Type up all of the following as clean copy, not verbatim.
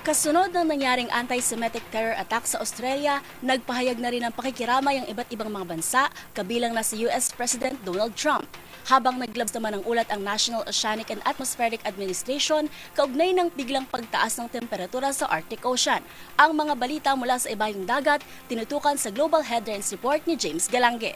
Kasunod ng nangyaring anti-Semitic terror attack sa Australia, nagpahayag na rin ng pakikiramay ang iba't ibang mga bansa, kabilang na si US President Donald Trump. Habang naglabas naman ng ulat ang National Oceanic and Atmospheric Administration, kaugnay ng biglang pagtaas ng temperatura sa Arctic Ocean. Ang mga balita mula sa ibayong dagat, tinutukan sa Global Headlines Report ni James Galange.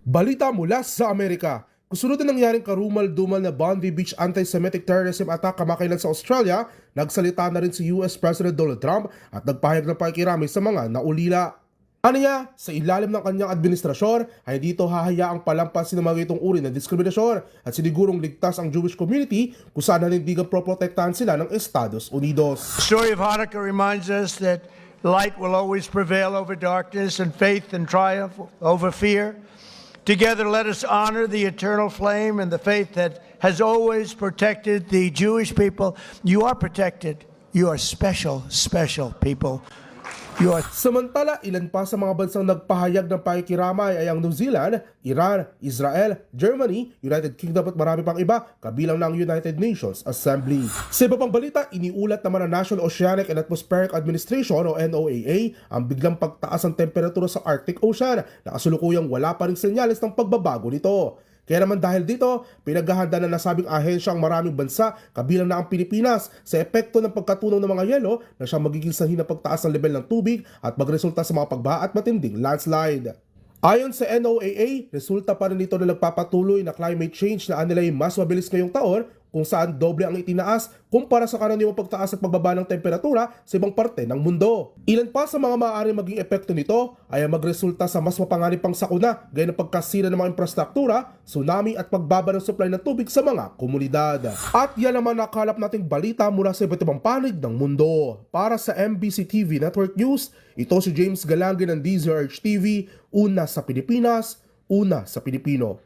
Balita mula sa Amerika. Kasunod na nangyaring karumal-dumal na Bondi Beach anti-Semitic terrorism attack kamakailan sa Australia, nagsalita na rin si US President Donald Trump at nagpahayag ng pakikiramay sa mga naulila. Ano niya, sa ilalim ng kanyang administrasyon ay dito hahayaang palampasin ng mga itong uri ng diskriminasyon at sinigurong ligtas ang Jewish community kung saan nanindigang proprotektahan sila ng Estados Unidos. The story of Hanukkah reminds us that light will always prevail over darkness and faith and triumph over fear. Together, let us honor the eternal flame and the faith that has always protected the Jewish people. You are protected. You are special, special people. Samantala, ilan pa sa mga bansang nagpahayag ng pakikiramay ay ang New Zealand, Iran, Israel, Germany, United Kingdom at marami pang iba, kabilang ng United Nations Assembly. Sa iba pang balita, iniulat naman ng National Oceanic and Atmospheric Administration o NOAA ang biglang pagtaas ng temperatura sa Arctic Ocean na kasulukuyang wala pa ring senyales ng pagbabago nito. Kaya naman dahil dito, pinaghahanda na nasabing ahensya ang maraming bansa, kabilang na ang Pilipinas, sa epekto ng pagkatunaw ng mga yelo na siyang magiging sanhi ng pagtaas ng level ng tubig at magresulta sa mga pagbaha at matinding landslide. Ayon sa NOAA, resulta pa rin ito na nagpapatuloy na climate change na anilay mas mabilis ngayong taon kung saan doble ang itinaas kumpara sa karaniwang pagtaas at pagbaba ng temperatura sa ibang parte ng mundo. Ilan pa sa mga maaaring maging epekto nito ay magresulta sa mas mapanganib pang sakuna gaya ng pagkasira ng mga infrastruktura, tsunami at pagbaba ng supply ng tubig sa mga komunidad. At yan naman nakalap nating balita mula sa iba't ibang panig ng mundo. Para sa MBC TV Network News, ito si James Galange ng DZRH TV, una sa Pilipinas, una sa Pilipino.